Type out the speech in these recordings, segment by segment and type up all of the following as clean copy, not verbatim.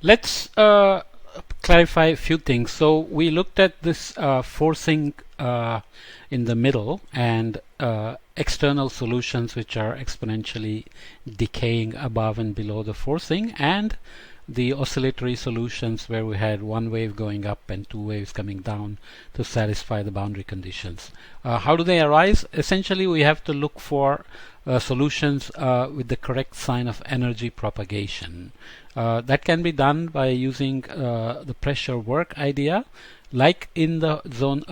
Let's clarify a few things. So we looked at this forcing in the middle and external solutions which are exponentially decaying above and below the forcing, and the oscillatory solutions where we had one wave going up and two waves coming down to satisfy the boundary conditions. How do they arise? Essentially, we have to look for solutions with the correct sign of energy propagation. That can be done by using the pressure work idea. Like in the zone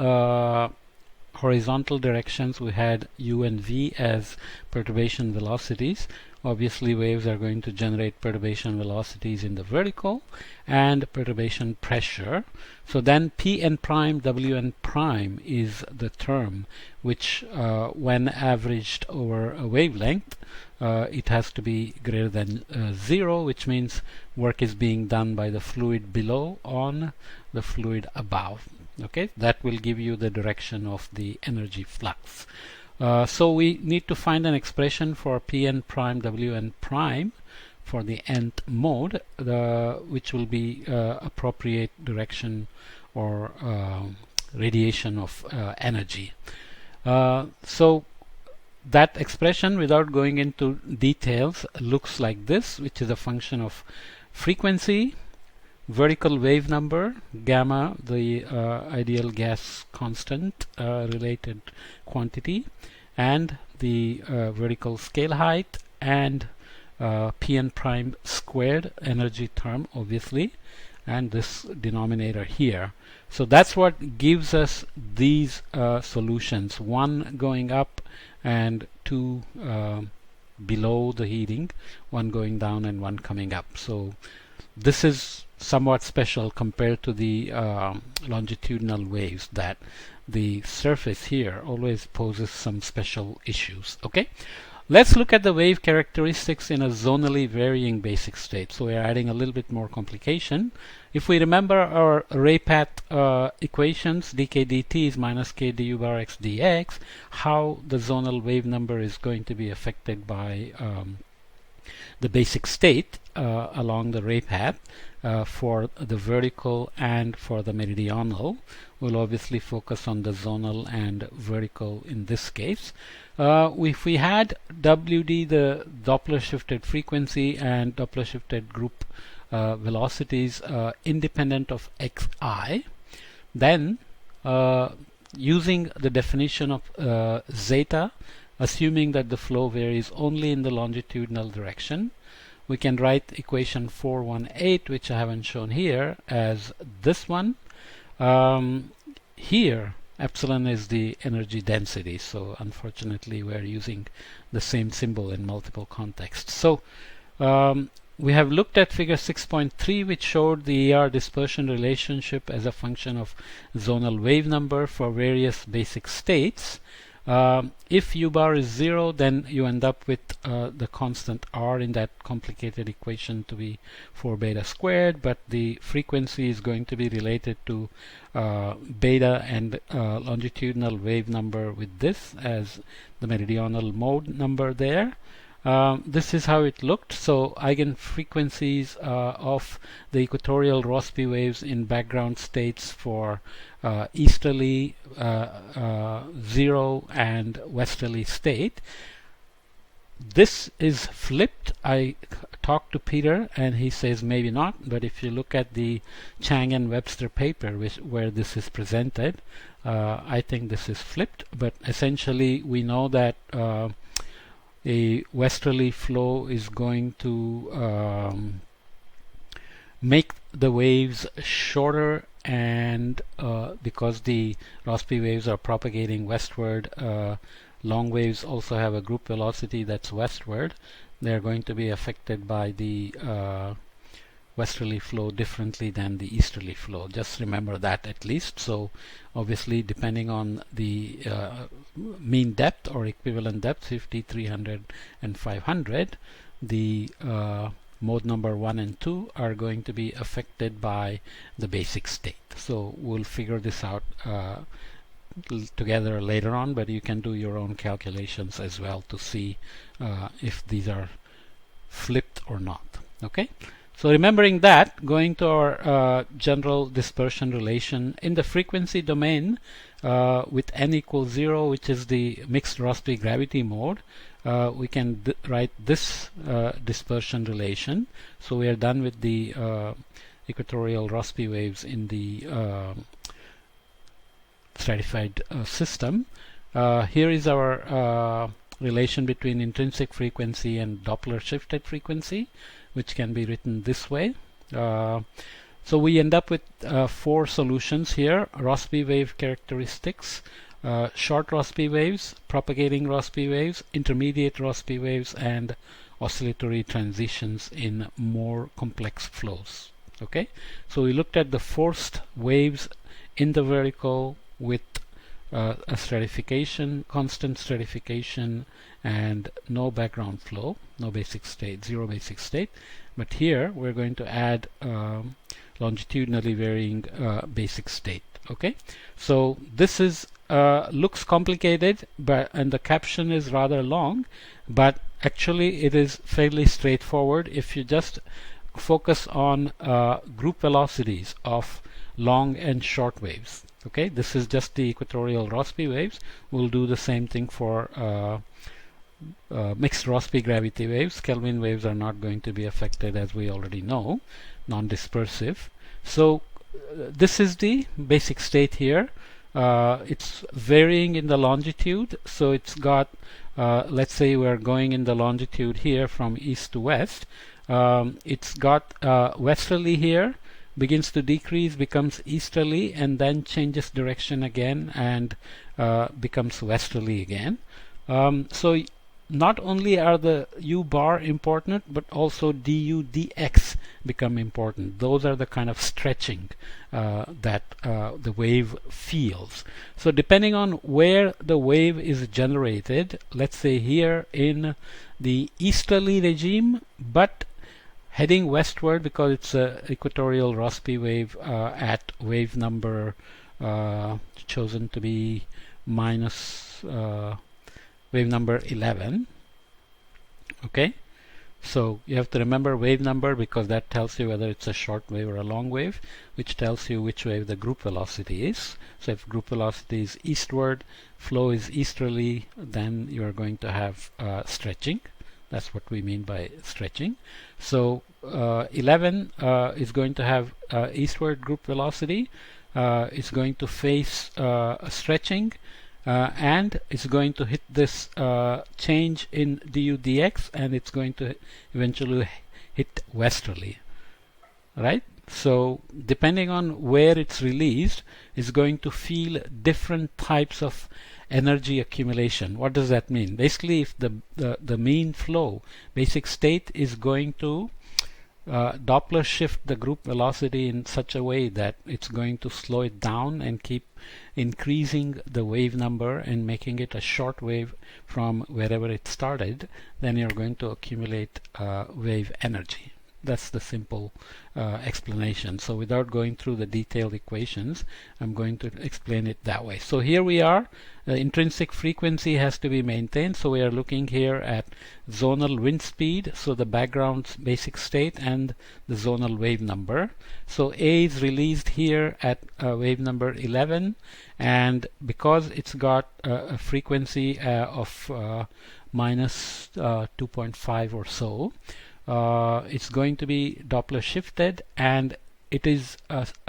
horizontal directions, we had u and v as perturbation velocities. Obviously, waves are going to generate perturbation velocities in the vertical and perturbation pressure. So then Pn prime Wn prime is the term which, when averaged over a wavelength, it has to be greater than 0, which means work is being done by the fluid below on the fluid above. Okay, that will give you the direction of the energy flux. So we need to find an expression for Pn prime Wn prime for the nth mode, which will be appropriate direction or radiation of energy. So that expression, without going into details, looks like this, which is a function of frequency, vertical wave number, gamma, the ideal gas constant related quantity, and the vertical scale height, and Pn prime squared energy term, obviously, and this denominator here. So that's what gives us these solutions, one going up and two below the heating, one going down and one coming up. So this is somewhat special compared to the longitudinal waves, that the surface here always poses some special issues. Okay, let's look at the wave characteristics in a zonally varying basic state. So we're adding a little bit more complication. If we remember our ray path equations, dk dt is minus k du bar x dx, how the zonal wave number is going to be affected by the basic state along the ray path for the vertical and for the meridional. We'll obviously focus on the zonal and vertical in this case. If we had Wd, the Doppler shifted frequency, and Doppler shifted group velocities independent of xi, then using the definition of zeta, assuming that the flow varies only in the longitudinal direction, we can write equation 418, which I haven't shown here, as this one. Here, epsilon is the energy density, so unfortunately we're using the same symbol in multiple contexts. So we have looked at figure 6.3, which showed the ER dispersion relationship as a function of zonal wave number for various basic states. If u bar is 0, then you end up with the constant r in that complicated equation to be 4 beta squared, but the frequency is going to be related to beta and longitudinal wave number with this as the meridional mode number there. This is how it looked. So eigenfrequencies of the equatorial Rossby waves in background states for easterly 0 and westerly state. This is flipped. I talked to Peter and he says maybe not, but if you look at the Chang and Webster paper where this is presented, I think this is flipped, but essentially we know that a westerly flow is going to make the waves shorter, and because the Rossby waves are propagating westward, long waves also have a group velocity that's westward. They're going to be affected by the westerly flow differently than the easterly flow. Just remember that at least. So obviously, depending on the mean depth or equivalent depth, 50, 300 and 500, the mode number 1 and 2 are going to be affected by the basic state. So we'll figure this out together later on, but you can do your own calculations as well to see if these are flipped or not. Okay, So remembering that, going to our general dispersion relation in the frequency domain with n equals 0, which is the mixed Rossby gravity mode, we can write this dispersion relation. So we are done with the equatorial Rossby waves in the stratified system. Here is our relation between intrinsic frequency and Doppler shifted frequency, which can be written this way. So we end up with 4 solutions here: Rossby wave characteristics, short Rossby waves, propagating Rossby waves, intermediate Rossby waves, and oscillatory transitions in more complex flows. Okay, so we looked at the forced waves in the vertical with a stratification, constant stratification, and no background flow, no basic state, zero basic state. But here we're going to add longitudinally varying basic state. Okay, so this is looks complicated, and the caption is rather long, but actually it is fairly straightforward if you just focus on group velocities of long and short waves. Okay, this is just the equatorial Rossby waves. We'll do the same thing for mixed Rossby gravity waves. Kelvin waves are not going to be affected, as we already know, non-dispersive. So this is the basic state here. It's varying in the longitude, so it's got let's say we're going in the longitude here from east to west. It's got westerly here, begins to decrease, becomes easterly, and then changes direction again and becomes westerly again. So not only are the u bar important, but also du dx become important. Those are the kind of stretching that the wave feels. So depending on where the wave is generated, let's say here in the easterly regime, but heading westward because it's a equatorial Rossby wave at wave number chosen to be minus wave number 11. Okay, so you have to remember wave number because that tells you whether it's a short wave or a long wave, which tells you which wave the group velocity is. So if group velocity is eastward, flow is easterly, then you're going to have stretching. That's what we mean by stretching. So 11 is going to have eastward group velocity. It's going to face a stretching, and it's going to hit this change in du dx, and it's going to eventually hit westerly. Right? So depending on where it's released, it's going to feel different types of energy accumulation. What does that mean? Basically, if the mean flow basic state is going to Doppler shift the group velocity in such a way that it's going to slow it down and keep increasing the wave number and making it a short wave from wherever it started, then you're going to accumulate wave energy. That's the simple explanation. So without going through the detailed equations, I'm going to explain it that way. So here we are. The intrinsic frequency has to be maintained. So we are looking here at zonal wind speed, so the background basic state, and the zonal wave number. So A is released here at wave number 11, and because it's got a frequency of minus 2.5 or so, it's going to be Doppler shifted, and it is what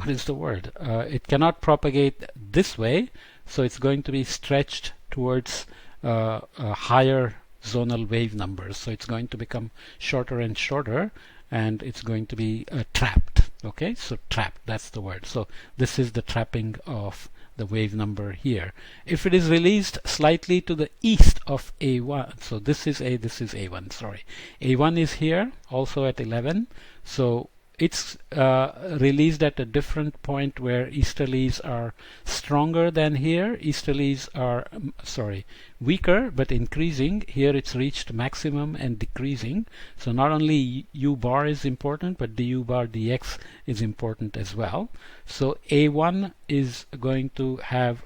is the word? It cannot propagate this way, so it's going to be stretched towards higher zonal wave numbers. So it's going to become shorter and shorter, and it's going to be trapped. Okay, so trapped, that's the word. So this is the trapping of the wave number here. If it is released slightly to the east of A1, so this is A1, sorry. A1 is here, also at 11, so it's released at a different point where easterlies are stronger than here. Easterlies are, weaker but increasing. Here it's reached maximum and decreasing. So not only u bar is important, but du bar dx is important as well. So A1 is going to have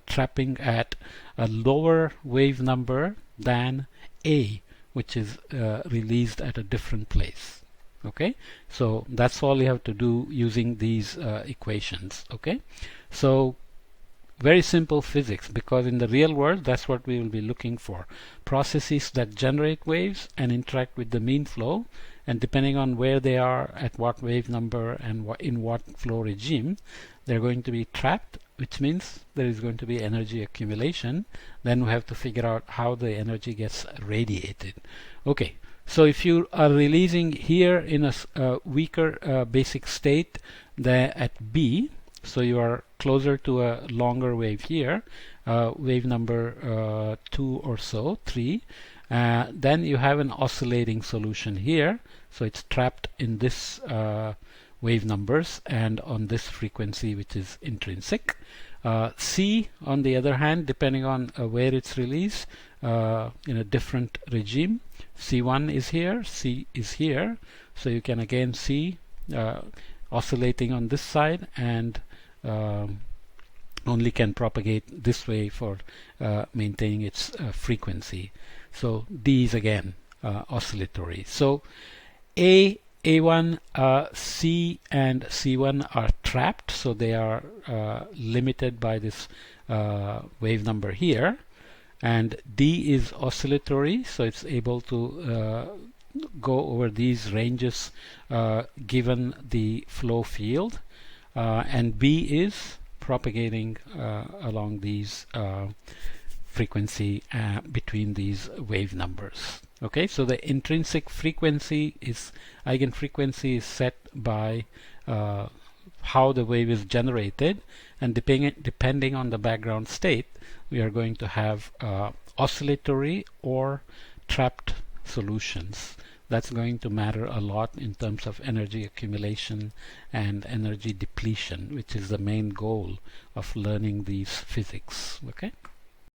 trapping at a lower wave number than A, which is released at a different place. Okay, so that's all you have to do using these equations. Okay, so very simple physics, because in the real world that's what we will be looking for: processes that generate waves and interact with the mean flow, and depending on where they are, at what wave number and in what flow regime, they're going to be trapped, which means there is going to be energy accumulation. Then we have to figure out how the energy gets radiated. Okay, so if you are releasing here in a weaker basic state at B, so you are closer to a longer wave here, wave number 2 or so, 3, then you have an oscillating solution here. So it's trapped in this wave numbers and on this frequency, which is intrinsic. C, on the other hand, depending on where it's released, in a different regime. C1 is here, C is here, so you can again see oscillating on this side, and only can propagate this way for maintaining its frequency. So D is again oscillatory. So A1, C and C1 are trapped, so they are limited by this wave number here. And D is oscillatory, so it's able to go over these ranges given the flow field. And B is propagating along these frequency between these wave numbers. Okay, so the intrinsic frequency is, eigenfrequency is set by how the wave is generated, and depending on the background state, we are going to have oscillatory or trapped solutions. That's going to matter a lot in terms of energy accumulation and energy depletion, which is the main goal of learning these physics. Okay.